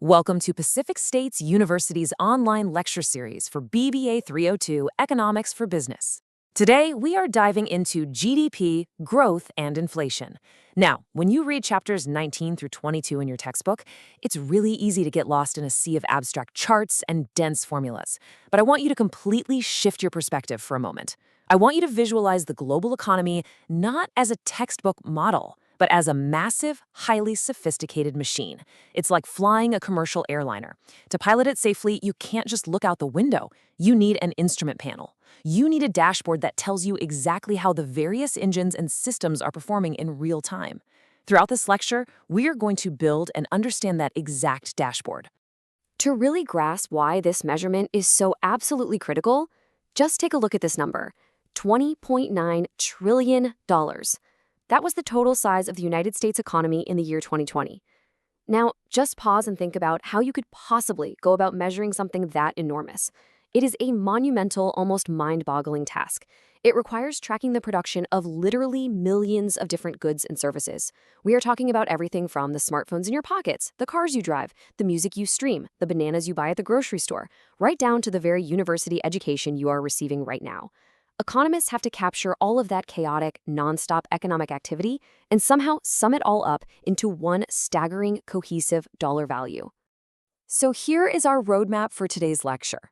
Welcome to Pacific States University's online lecture series for BBA 302 Economics for Business. Today, we are diving into GDP, growth, and inflation. Now, when you read chapters 19 through 22 in your textbook, it's really easy to get lost in a sea of abstract charts and dense formulas. But I want you to completely shift your perspective for a moment. I want you to visualize the global economy not as a textbook model, but as a massive, highly sophisticated machine. It's like flying a commercial airliner. To pilot it safely, you can't just look out the window. You need an instrument panel. You need a dashboard that tells you exactly how the various engines and systems are performing in real time. Throughout this lecture, we are going to build and understand that exact dashboard. To really grasp why this measurement is so absolutely critical, just take a look at this number, $20.9 trillion. That was the total size of the United States economy in the year 2020. Now, just pause and think about how you could possibly go about measuring something that enormous. It is a monumental, almost mind-boggling task. It requires tracking the production of literally millions of different goods and services. We are talking about everything from the smartphones in your pockets, the cars you drive, the music you stream, the bananas you buy at the grocery store, right down to the very university education you are receiving right now. Economists have to capture all of that chaotic, nonstop economic activity and somehow sum it all up into one staggering, cohesive dollar value. So here is our roadmap for today's lecture.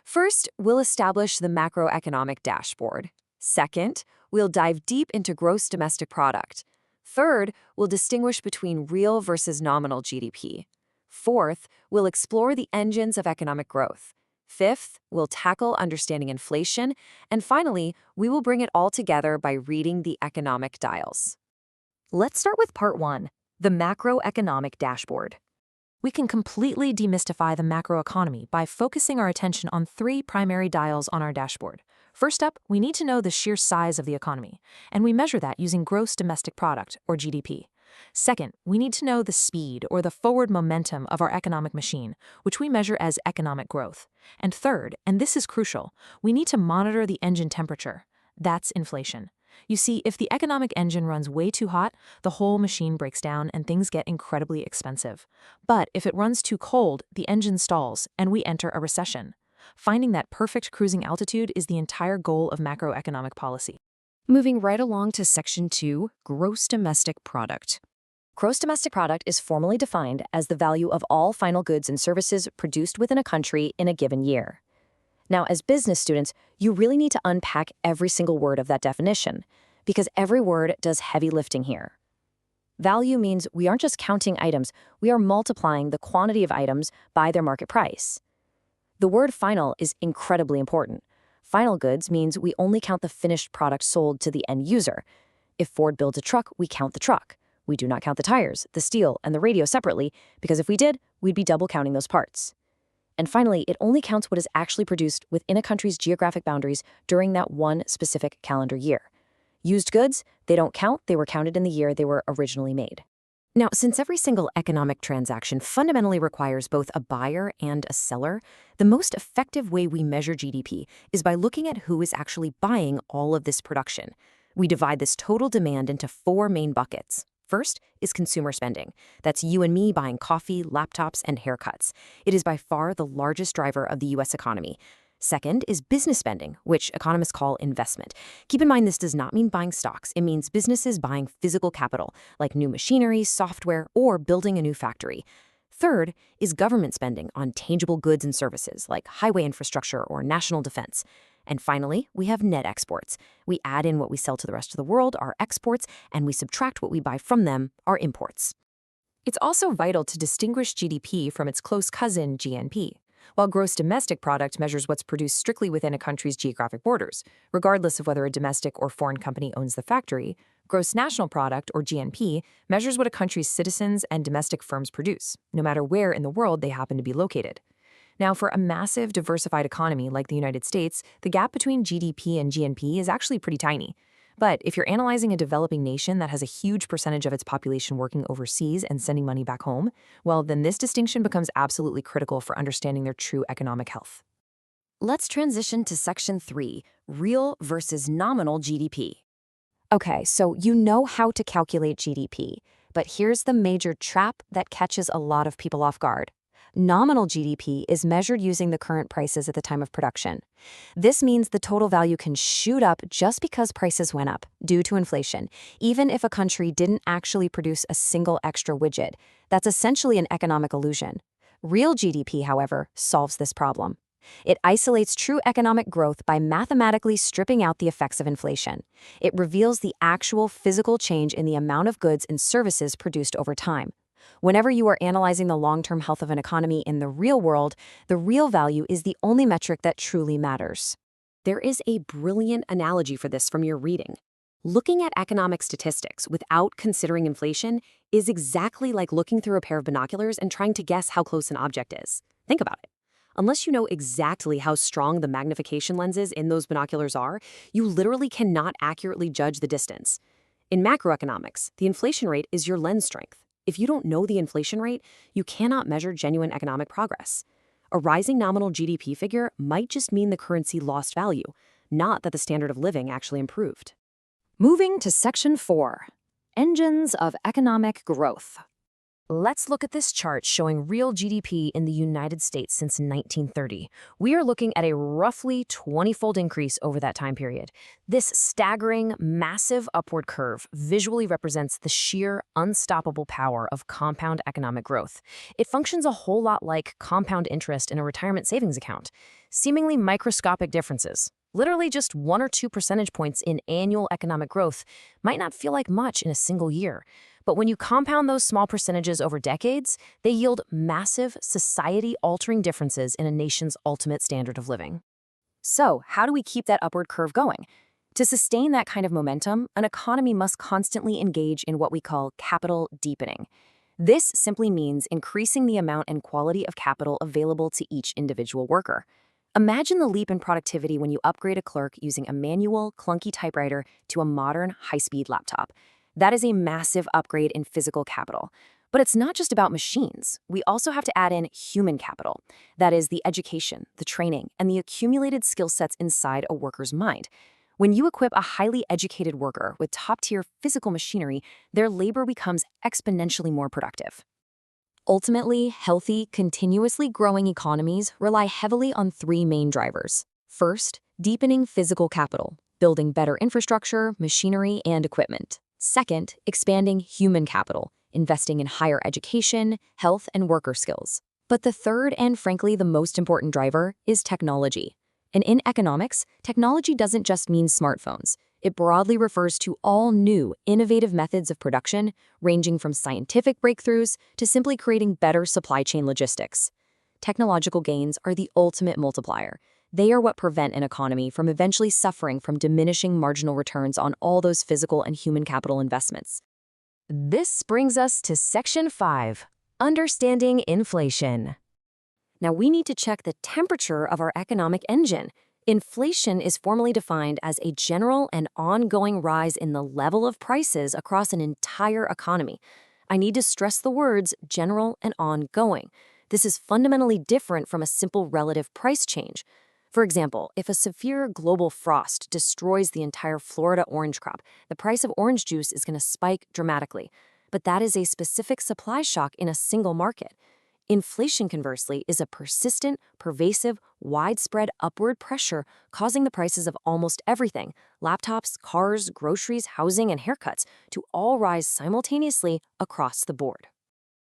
First, we'll establish the macroeconomic dashboard. Second, we'll dive deep into gross domestic product. Third, we'll distinguish between real versus nominal GDP. Fourth, we'll explore the engines of economic growth. Fifth, we'll tackle understanding inflation. And finally, we will bring it all together by reading the economic dials. Let's start with part one, the macroeconomic dashboard. We can completely demystify the macroeconomy by focusing our attention on three primary dials on our dashboard. First up, we need to know the sheer size of the economy, and we measure that using gross domestic product, or GDP. Second, we need to know the speed or the forward momentum of our economic machine, which we measure as economic growth. And third, and this is crucial, we need to monitor the engine temperature. That's inflation. You see, if the economic engine runs way too hot, the whole machine breaks down and things get incredibly expensive. But if it runs too cold, the engine stalls and we enter a recession. Finding that perfect cruising altitude is the entire goal of macroeconomic policy. Moving right along to Section 2, Gross Domestic Product. Gross domestic product is formally defined as the value of all final goods and services produced within a country in a given year. Now, as business students, you really need to unpack every single word of that definition, because every word does heavy lifting here. Value means we aren't just counting items, we are multiplying the quantity of items by their market price. The word final is incredibly important. Final goods means we only count the finished product sold to the end user. If Ford builds a truck, we count the truck. We do not count the tires, the steel, and the radio separately, because if we did, we'd be double counting those parts. And finally, it only counts what is actually produced within a country's geographic boundaries during that one specific calendar year. Used goods, they don't count, they were counted in the year they were originally made. Now, since every single economic transaction fundamentally requires both a buyer and a seller, the most effective way we measure GDP is by looking at who is actually buying all of this production. We divide this total demand into four main buckets. First is consumer spending. That's you and me buying coffee, laptops, and haircuts. It is by far the largest driver of the U.S. economy. Second is business spending, which economists call investment. Keep in mind this does not mean buying stocks. It means businesses buying physical capital, like new machinery, software, or building a new factory. Third is government spending on tangible goods and services, like highway infrastructure or national defense. And finally, we have net exports. We add in what we sell to the rest of the world, our exports, and we subtract what we buy from them, our imports. It's also vital to distinguish GDP from its close cousin, GNP. While gross domestic product measures what's produced strictly within a country's geographic borders, regardless of whether a domestic or foreign company owns the factory, gross national product, or GNP, measures what a country's citizens and domestic firms produce, no matter where in the world they happen to be located. Now, for a massive, diversified economy like the United States, the gap between GDP and GNP is actually pretty tiny. But if you're analyzing a developing nation that has a huge percentage of its population working overseas and sending money back home, well, then this distinction becomes absolutely critical for understanding their true economic health. Let's transition to Section 3, Real versus Nominal GDP. Okay, so you know how to calculate GDP, but here's the major trap that catches a lot of people off guard. Nominal GDP is measured using the current prices at the time of production. This means the total value can shoot up just because prices went up due to inflation, even if a country didn't actually produce a single extra widget. That's essentially an economic illusion. Real GDP, however, solves this problem. It isolates true economic growth by mathematically stripping out the effects of inflation. It reveals the actual physical change in the amount of goods and services produced over time. Whenever you are analyzing the long-term health of an economy in the real world, the real value is the only metric that truly matters. There is a brilliant analogy for this from your reading. Looking at economic statistics without considering inflation is exactly like looking through a pair of binoculars and trying to guess how close an object is. Think about it. Unless you know exactly how strong the magnification lenses in those binoculars are, you literally cannot accurately judge the distance. In macroeconomics, the inflation rate is your lens strength. If you don't know the inflation rate, you cannot measure genuine economic progress. A rising nominal GDP figure might just mean the currency lost value, not that the standard of living actually improved. Moving to Section 4, Engines of Economic Growth. Let's look at this chart showing real GDP in the United States since 1930. We are looking at a roughly 20-fold increase over that time period. This staggering, massive upward curve visually represents the sheer, unstoppable power of compound economic growth. It functions a whole lot like compound interest in a retirement savings account. Seemingly microscopic differences, literally just 1 or 2 percentage points in annual economic growth, might not feel like much in a single year. But when you compound those small percentages over decades, they yield massive, society-altering differences in a nation's ultimate standard of living. So, how do we keep that upward curve going? To sustain that kind of momentum, an economy must constantly engage in what we call capital deepening. This simply means increasing the amount and quality of capital available to each individual worker. Imagine the leap in productivity when you upgrade a clerk using a manual, clunky typewriter to a modern, high-speed laptop. That is a massive upgrade in physical capital. But it's not just about machines. We also have to add in human capital. That is the education, the training, and the accumulated skill sets inside a worker's mind. When you equip a highly educated worker with top-tier physical machinery, their labor becomes exponentially more productive. Ultimately, healthy, continuously growing economies rely heavily on 3 main drivers. First, deepening physical capital, building better infrastructure, machinery, and equipment. Second, expanding human capital, investing in higher education, health, and worker skills. But the third, and frankly the most important driver, is technology. And in economics, technology doesn't just mean smartphones. It broadly refers to all new, innovative methods of production, ranging from scientific breakthroughs to simply creating better supply chain logistics. Technological gains are the ultimate multiplier. They are what prevent an economy from eventually suffering from diminishing marginal returns on all those physical and human capital investments. This brings us to Section 5, Understanding Inflation. Now we need to check the temperature of our economic engine. Inflation is formally defined as a general and ongoing rise in the level of prices across an entire economy. I need to stress the words general and ongoing. This is fundamentally different from a simple relative price change. For example, if a severe global frost destroys the entire Florida orange crop, the price of orange juice is going to spike dramatically. But that is a specific supply shock in a single market. Inflation, conversely, is a persistent, pervasive, widespread upward pressure causing the prices of almost everything, laptops, cars, groceries, housing, and haircuts, to all rise simultaneously across the board.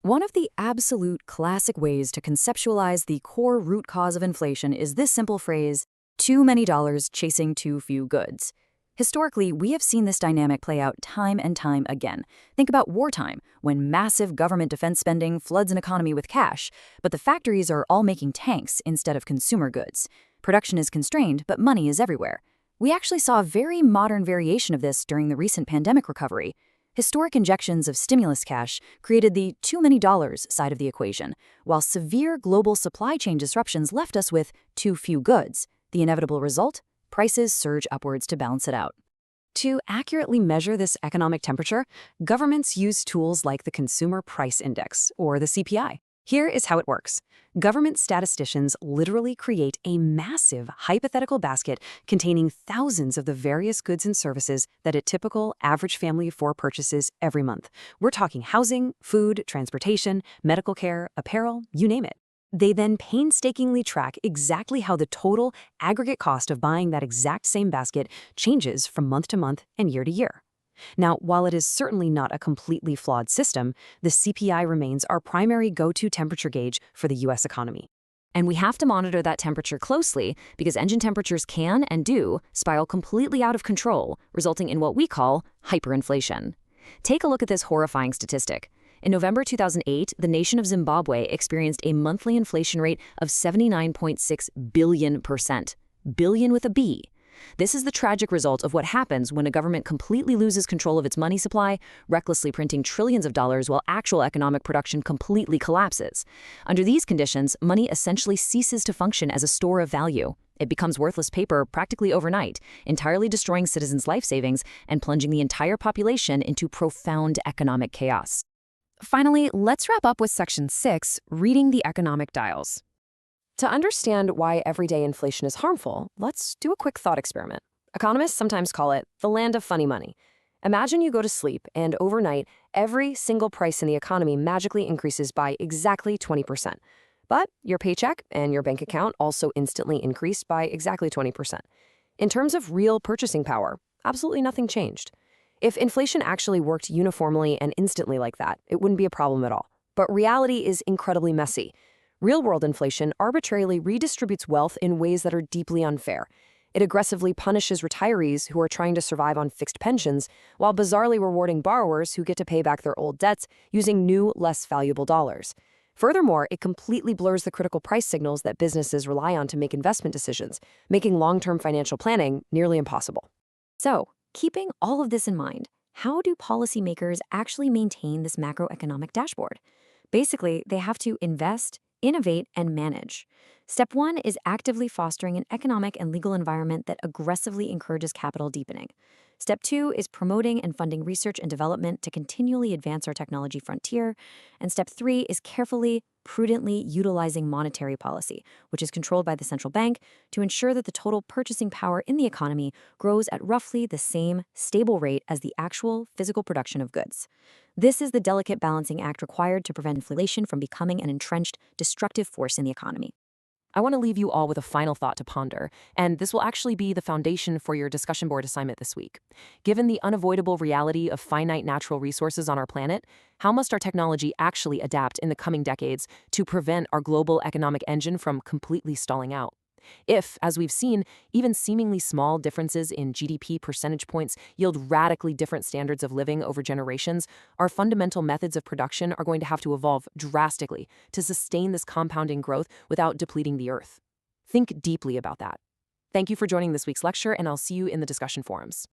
One of the absolute classic ways to conceptualize the core root cause of inflation is this simple phrase, too many dollars chasing too few goods. Historically, we have seen this dynamic play out time and time again. Think about wartime, when massive government defense spending floods an economy with cash, but the factories are all making tanks instead of consumer goods. Production is constrained, but money is everywhere. We actually saw a very modern variation of this during the recent pandemic recovery. Historic injections of stimulus cash created the too many dollars side of the equation, while severe global supply chain disruptions left us with too few goods. The inevitable result? Prices surge upwards to balance it out. To accurately measure this economic temperature, governments use tools like the Consumer Price Index, or the CPI. Here is how it works. Government statisticians literally create a massive hypothetical basket containing thousands of the various goods and services that a typical average family of four purchases every month. We're talking housing, food, transportation, medical care, apparel, you name it. They then painstakingly track exactly how the total aggregate cost of buying that exact same basket changes from month to month and year to year. Now, while it is certainly not a completely flawed system, the CPI remains our primary go-to temperature gauge for the U.S. economy. And we have to monitor that temperature closely because engine temperatures can and do spiral completely out of control, resulting in what we call hyperinflation. Take a look at this horrifying statistic. In November 2008, the nation of Zimbabwe experienced a monthly inflation rate of 79.6 billion%. Billion with a B. This is the tragic result of what happens when a government completely loses control of its money supply, recklessly printing trillions of dollars while actual economic production completely collapses. Under these conditions, money essentially ceases to function as a store of value. It becomes worthless paper practically overnight, entirely destroying citizens' life savings and plunging the entire population into profound economic chaos. Finally, let's wrap up with Section 6, reading the economic dials. To understand why everyday inflation is harmful, let's do a quick thought experiment. Economists sometimes call it the land of funny money. Imagine you go to sleep and overnight, every single price in the economy magically increases by exactly 20%. But your paycheck and your bank account also instantly increased by exactly 20%. In terms of real purchasing power, absolutely nothing changed. If inflation actually worked uniformly and instantly like that, it wouldn't be a problem at all. But reality is incredibly messy. Real-world inflation arbitrarily redistributes wealth in ways that are deeply unfair. It aggressively punishes retirees who are trying to survive on fixed pensions, while bizarrely rewarding borrowers who get to pay back their old debts using new, less valuable dollars. Furthermore, it completely blurs the critical price signals that businesses rely on to make investment decisions, making long-term financial planning nearly impossible. So, keeping all of this in mind, how do policymakers actually maintain this macroeconomic dashboard? Basically, they have to invest, innovate, and manage. Step 1 is actively fostering an economic and legal environment that aggressively encourages capital deepening. Step 2 is promoting and funding research and development to continually advance our technology frontier. And Step 3 is carefully, prudently utilizing monetary policy, which is controlled by the central bank, to ensure that the total purchasing power in the economy grows at roughly the same stable rate as the actual physical production of goods. This is the delicate balancing act required to prevent inflation from becoming an entrenched, destructive force in the economy. I want to leave you all with a final thought to ponder, and this will actually be the foundation for your discussion board assignment this week. Given the unavoidable reality of finite natural resources on our planet, how must our technology actually adapt in the coming decades to prevent our global economic engine from completely stalling out? If, as we've seen, even seemingly small differences in GDP percentage points yield radically different standards of living over generations, our fundamental methods of production are going to have to evolve drastically to sustain this compounding growth without depleting the Earth. Think deeply about that. Thank you for joining this week's lecture, and I'll see you in the discussion forums.